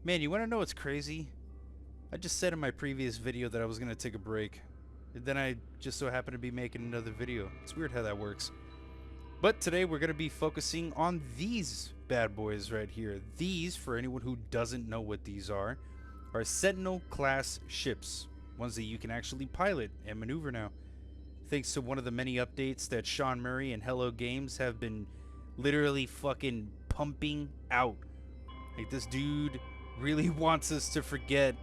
Man, you want to know what's crazy? I just said in my previous video that I was going to take a break. And then I just so happened to be making another video. It's weird how that works. But today we're going to be focusing on these bad boys right here. These, for anyone who doesn't know what these are Sentinel class ships. Ones that you can actually pilot and maneuver now. Thanks to one of the many updates that Sean Murray and Hello Games have been literally fucking pumping out. Like, this dude really wants us to forget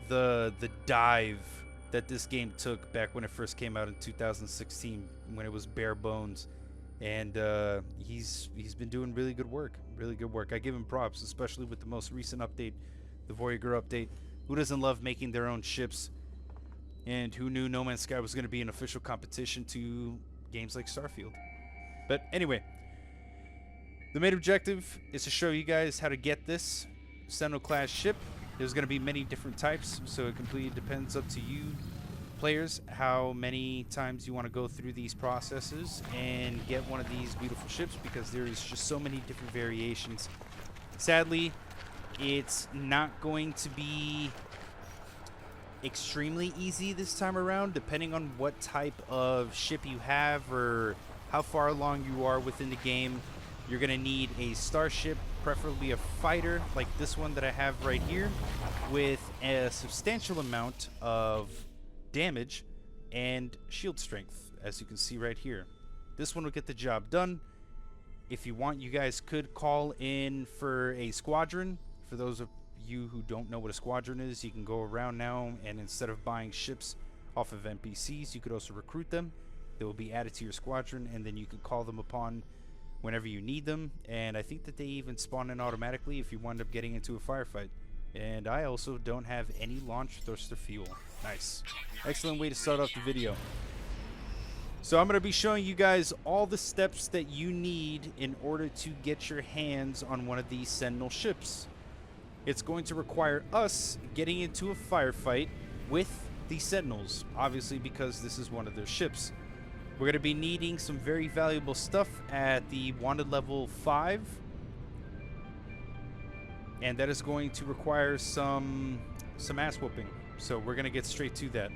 the dive that this game took back when it first came out in 2016, when it was bare bones. And he's been doing really good work. I give him props, especially with the most recent update, the Voyager update. Who doesn't love making their own ships? And who knew No Man's Sky was going to be an official competition to games like Starfield? But anyway, the main objective is to show you guys how to get this Sentinel class ship. There's going to be many different types, so it completely depends up to you players how many times you want to go through these processes and get one of these beautiful ships, because there's just so many different variations. Sadly, it's not going to be extremely easy this time around, depending on what type of ship you have or how far along you are within the game. You're going to need a starship, preferably a fighter like this one that I have right here, with a substantial amount of damage and shield strength, as you can see right here. This one will get the job done. If you want, you guys could call in for a squadron. For those of you who don't know what a squadron is, you can go around now, and instead of buying ships off of NPCs, you could also recruit them. They will be added to your squadron, and then you can call them upon whenever you need them. And I think that they even spawn in automatically if you wind up getting into a firefight. And I also don't have any launch thruster fuel. Nice. Excellent way to start off the video. So I'm going to be showing you guys all the steps that you need in order to get your hands on one of these Sentinel ships. It's going to require us getting into a firefight with the Sentinels, obviously, because this is one of their ships. We're going to be needing some very valuable stuff at the wanted level 5. And that is going to require some ass whooping. So we're going to get straight to that.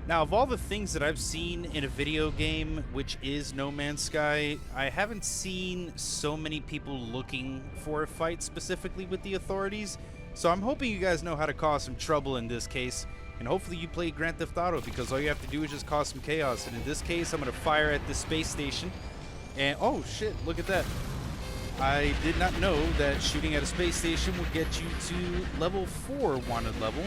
Now, of all the things that I've seen in a video game, which is No Man's Sky, I haven't seen so many people looking for a fight specifically with the authorities. So I'm hoping you guys know how to cause some trouble in this case. And hopefully you play Grand Theft Auto, because all you have to do is just cause some chaos. And in this case, I'm going to fire at this space station. And, oh shit, look at that. I did not know that shooting at a space station would get you to level 4 wanted level.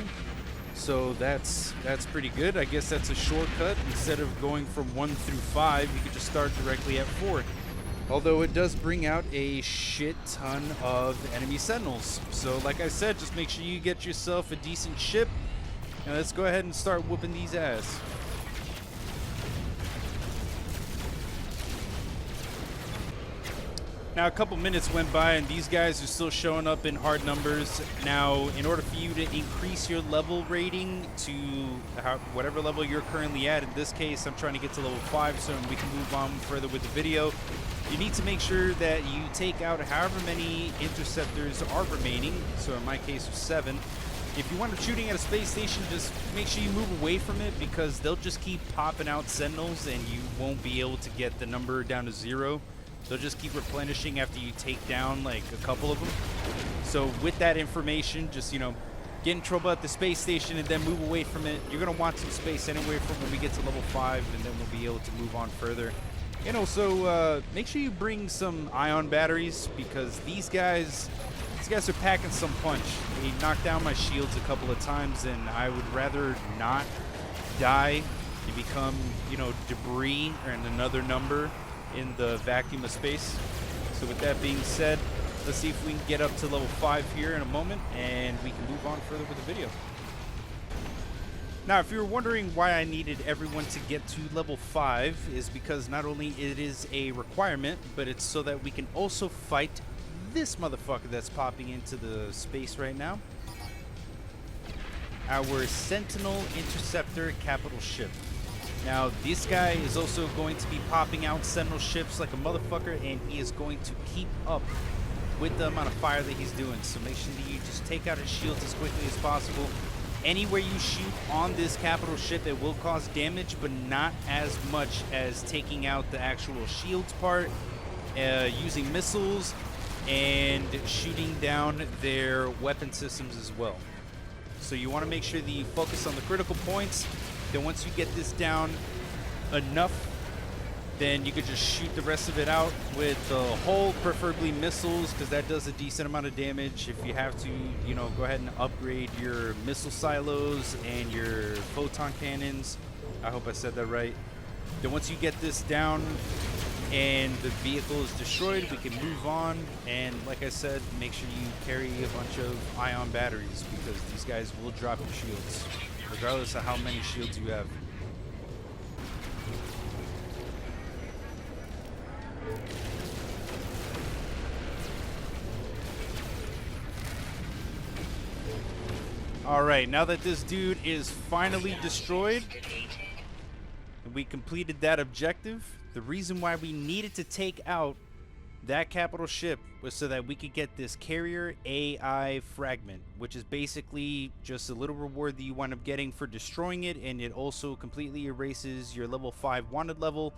So that's pretty good. I guess that's a shortcut. Instead of going from 1 through 5, you could just start directly at 4. Although it does bring out a shit ton of enemy Sentinels. So like I said, just make sure you get yourself a decent ship. And let's go ahead and start whooping these ass. Now, a couple minutes went by and these guys are still showing up in hard numbers. Now, in order for you to increase your level rating to whatever level you're currently at, in this case, I'm trying to get to level 5 so we can move on further with the video. You need to make sure that you take out however many interceptors are remaining. So in my case, 7. If you wind up shooting at a space station, just make sure you move away from it, because they'll just keep popping out Sentinels and you won't be able to get the number down to 0. They'll just keep replenishing after you take down like a couple of them. So with that information, just, you know, get in trouble at the space station and then move away from it. You're going to want some space anyway from when we get to level 5, and then we'll be able to move on further. And also, make sure you bring some ion batteries, because these guys are packing some punch. They knocked down my shields a couple of times, and I would rather not die and become, you know, debris and another number in the vacuum of space. So with that being said, let's see if we can get up to level 5 here in a moment, and we can move on further with the video. Now, if you were wondering why I needed everyone to get to level 5, is because not only it is a requirement, but it's so that we can also fight this motherfucker that's popping into the space right now. Our Sentinel Interceptor capital ship. Now, this guy is also going to be popping out Sentinel ships like a motherfucker, and he is going to keep up with the amount of fire that he's doing. So make sure that you just take out his shields as quickly as possible. Anywhere you shoot on this capital ship, it will cause damage, but not as much as taking out the actual shields part, using missiles, and shooting down their weapon systems as well. So you want to make sure that you focus on the critical points. Then once you get this down enough, then you could just shoot the rest of it out with the hull, preferably missiles, because that does a decent amount of damage. If you have to, you know, go ahead and upgrade your missile silos and your photon cannons. I hope I said that right. Then once you get this down and the vehicle is destroyed, we can move on. And like I said, make sure you carry a bunch of ion batteries, because these guys will drop your shields, regardless of how many shields you have. Alright, now that this dude is finally destroyed, and we completed that objective, the reason why we needed to take out that capital ship was so that we could get this carrier AI fragment, which is basically just a little reward that you wind up getting for destroying it, and it also completely erases your level 5 wanted level.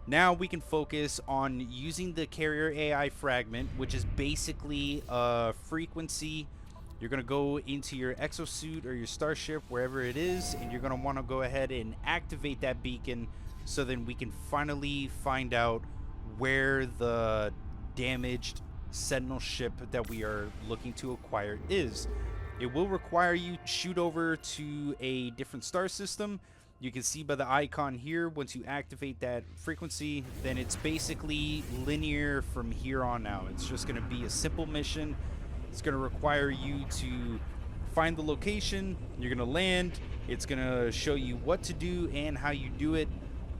Now we can focus on using the carrier AI fragment, which is basically a frequency. You're going to go into your exosuit or your starship, wherever it is, and you're going to want to go ahead and activate that beacon, so then we can finally find out where the damaged Sentinel ship that we are looking to acquire is. It will require you to shoot over to a different star system. You can see by the icon here, once you activate that frequency, then it's basically linear from here on out. It's just going to be a simple mission. It's going to require you to find the location. You're going to land. It's going to show you what to do and how you do it.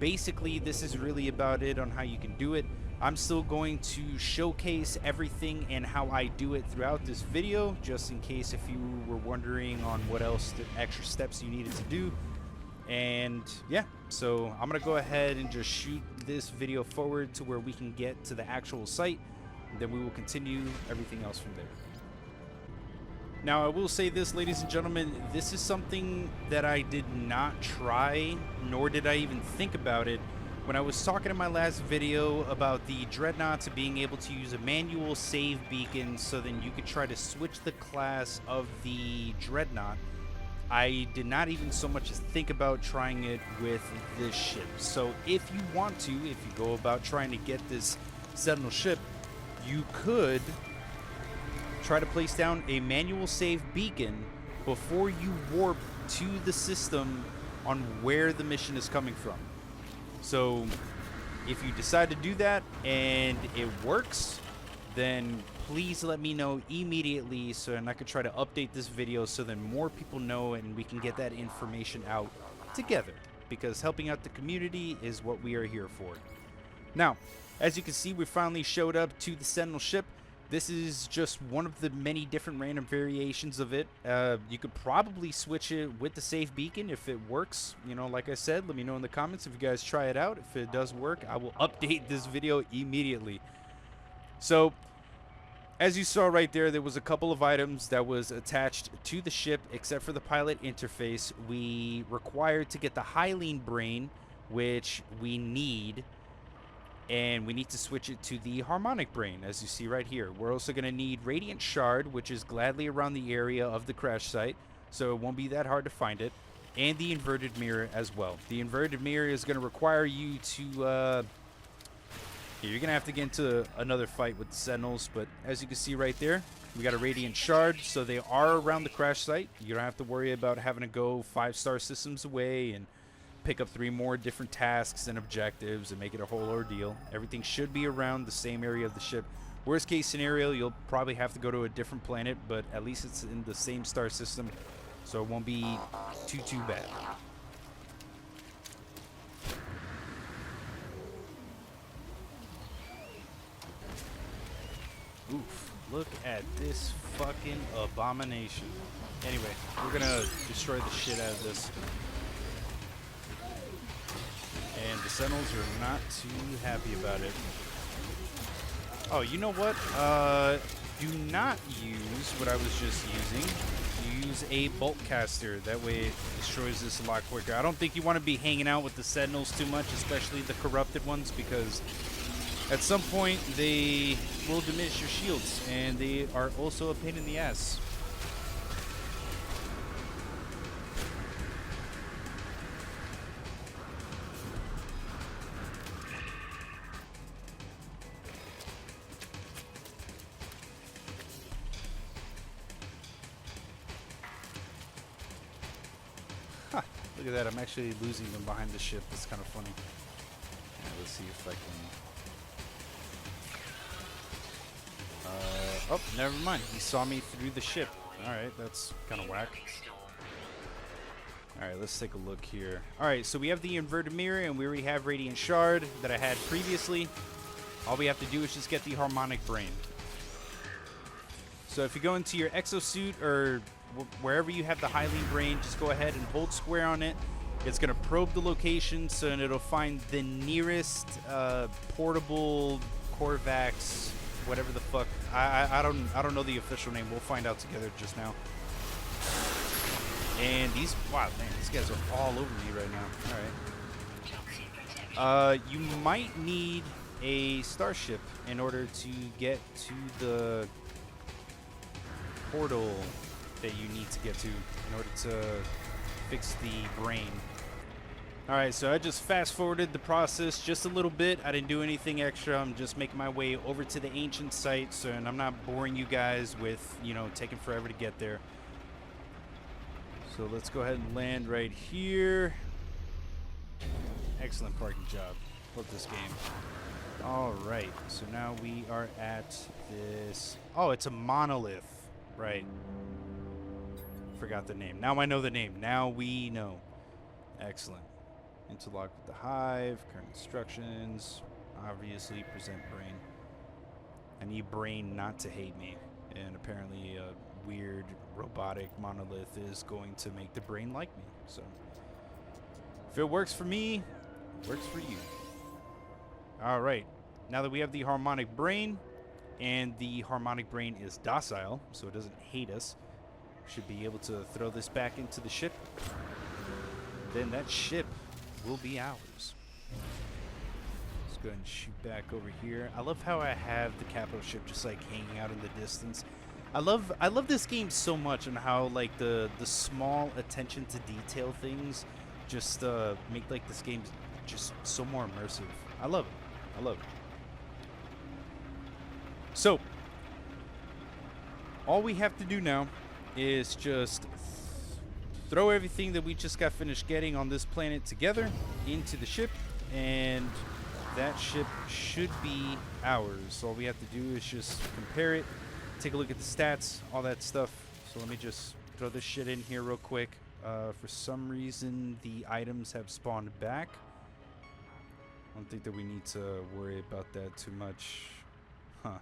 Basically, this is really about it on how you can do it. I'm still going to showcase everything and how I do it throughout this video, just in case if you were wondering on what else, the extra steps you needed to do. And yeah, so I'm going to go ahead and just shoot this video forward to where we can get to the actual site. And then we will continue everything else from there. Now, I will say this, ladies and gentlemen, this is something that I did not try, nor did I even think about it. When I was talking in my last video about the Dreadnoughts being able to use a manual save beacon, so then you could try to switch the class of the Dreadnought, I did not even so much as think about trying it with this ship. So if you want to, if you go about trying to get this Sentinel ship, you could try to place down a manual save beacon before you warp to the system on where the mission is coming from. So if you decide to do that and it works, then please let me know immediately, so then I could try to update this video so then more people know and we can get that information out together, because helping out the community is what we are here for. Now, as you can see, we finally showed up to the Sentinel ship. This is just one of the many different random variations of it. You could probably switch it with the safe beacon if it works. You know, like I said, let me know in the comments if you guys try it out. If it does work, I will update this video immediately. So, as you saw right there, there was a couple of items that was attached to the ship, except for the pilot interface. We required to get the Hylian brain, which we need. And we need to switch it to the harmonic brain, as you see right here. We're also going to need Radiant Shard, which is gladly around the area of the crash site, so it won't be that hard to find it. And the inverted mirror as well. The inverted mirror is going to require you to... you're going to have to get into another fight with the Sentinels, but as you can see right there, we got a Radiant Shard, so they are around the crash site. You don't have to worry about having to go 5-star systems away and pick up 3 more different tasks and objectives and make it a whole ordeal. Everything should be around the same area of the ship. Worst case scenario, you'll probably have to go to a different planet, but at least it's in the same star system, so it won't be too bad. Oof, look at this fucking abomination. Anyway, we're gonna destroy the shit out of this. And the Sentinels are not too happy about it. Oh, you know what? Do not use what I was just using. Use a bolt caster. That way it destroys this a lot quicker. I don't think you want to be hanging out with the sentinels too much, especially the corrupted ones, because at some point they will diminish your shields, and they are also a pain in the ass. Huh, look at that. I'm actually losing them behind the ship. That's kind of funny. Yeah, let's see if I can... oh, never mind. He saw me through the ship. Alright, that's kind of whack. Alright, let's take a look here. Alright, so we have the inverted mirror, and we already have Radiant Shard that I had previously. All we have to do is just get the harmonic brain. So if you go into your exosuit or wherever you have the Hylian brain, just go ahead and hold square on it. It's going to probe the location, so it'll find the nearest portable Corvax, whatever the fuck. I don't know the official name. We'll find out together just now. And these, wow, man, these guys are all over me right now. All right. You might need a starship in order to get to the portal that you need to get to in order to fix the brain. Alright, so I just fast forwarded the process just a little bit. I didn't do anything extra. I'm just making my way over to the ancient site, so, and I'm not boring you guys with, you know, taking forever to get there. So let's go ahead and land right here. Excellent parking job. Love this game. Alright, so now we are at this... oh, it's a monolith. Right. Forgot the name. Now I know the name. Now we know. Excellent. Interlock with the hive. Current instructions. Obviously, present brain. I need brain not to hate me. And apparently a weird robotic monolith is going to make the brain like me. So if it works for me, it works for you. Alright. Now that we have the harmonic brain, and the harmonic brain is docile, so it doesn't hate us, should be able to throw this back into the ship. Then that ship will be ours. Let's go ahead and shoot back over here. I love how I have the capital ship just like hanging out in the distance. I love this game so much, and how like the small attention to detail things just make like this game just so more immersive. I love it. I love it. So, all we have to do now is just throw everything that we just got finished getting on this planet together into the ship, and that ship should be ours. So all we have to do is just compare it, take a look at the stats, all that stuff. So let me just throw this shit in here real quick. For some reason, the items have spawned back. I don't think that we need to worry about that too much. Huh.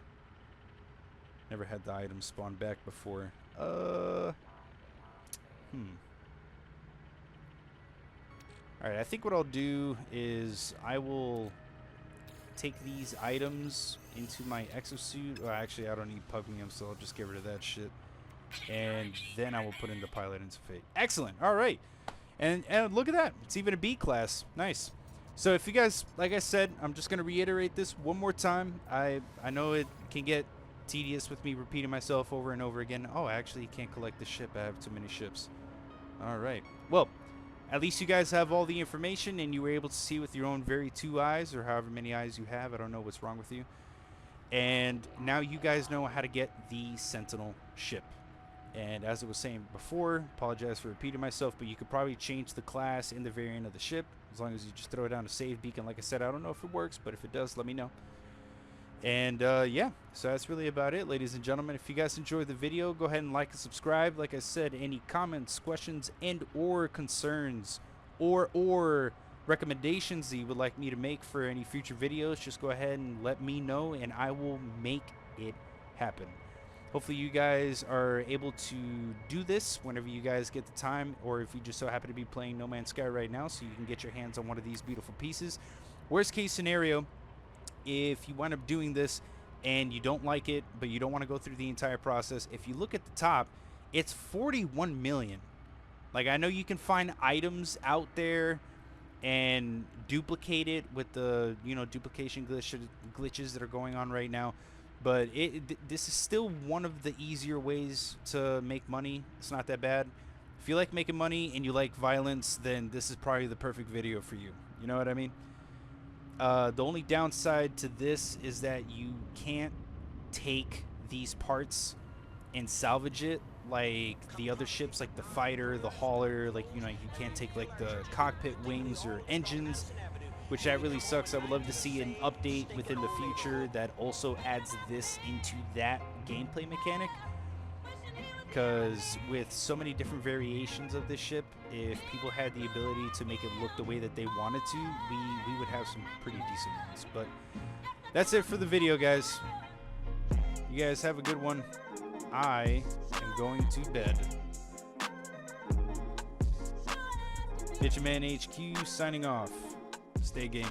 Never had the items spawn back before. Alright, I think what I'll do is I will take these items into my exosuit. Well, actually, I don't need pugmium, so I'll just get rid of that shit. And then I will put in the pilot into fate. Excellent. Alright. And look at that. It's even a B class. Nice. So if you guys, like I said, I'm just going to reiterate this one more time. I know it can get tedious with me repeating myself over and over again. Oh, I actually can't collect the ship. I have too many ships. All right. Well, at least you guys have all the information, and you were able to see with your own very two eyes, or however many eyes you have. I don't know what's wrong with you. And now you guys know how to get the Sentinel ship. And as I was saying before, apologize for repeating myself, but you could probably change the class in the variant of the ship, as long as you just throw it down a save beacon. Like I said, I don't know if it works, but if it does, let me know. And yeah, so that's really about it, ladies and gentlemen. If you guys enjoyed the video, go ahead and like and subscribe. Like I said, any comments, questions, and or concerns or recommendations that you would like me to make for any future videos, just go ahead and let me know, and I will make it happen. Hopefully you guys are able to do this whenever you guys get the time, or if you just so happen to be playing No Man's Sky right now, so you can get your hands on one of these beautiful pieces. Worst case scenario, if you wind up doing this, and you don't like it, but you don't want to go through the entire process, if you look at the top, it's 41 million. Like, I know you can find items out there and duplicate it with the, you know, duplication glitches that are going on right now, but this is still one of the easier ways to make money. It's not that bad. If you like making money and you like violence, then this is probably the perfect video for you. You know what I mean? The only downside to this is that you can't take these parts and salvage it like the other ships, like the fighter, the hauler. Like, you know, you can't take like the cockpit wings or engines, which that really sucks. I would love to see an update within the future that also adds this into that gameplay mechanic, because with so many different variations of this ship, if people had the ability to make it look the way that they wanted to, we would have some pretty decent ones. But that's it for the video, guys. You guys have a good one. I am going to bed. Bitchaman HQ signing off. Stay gaming.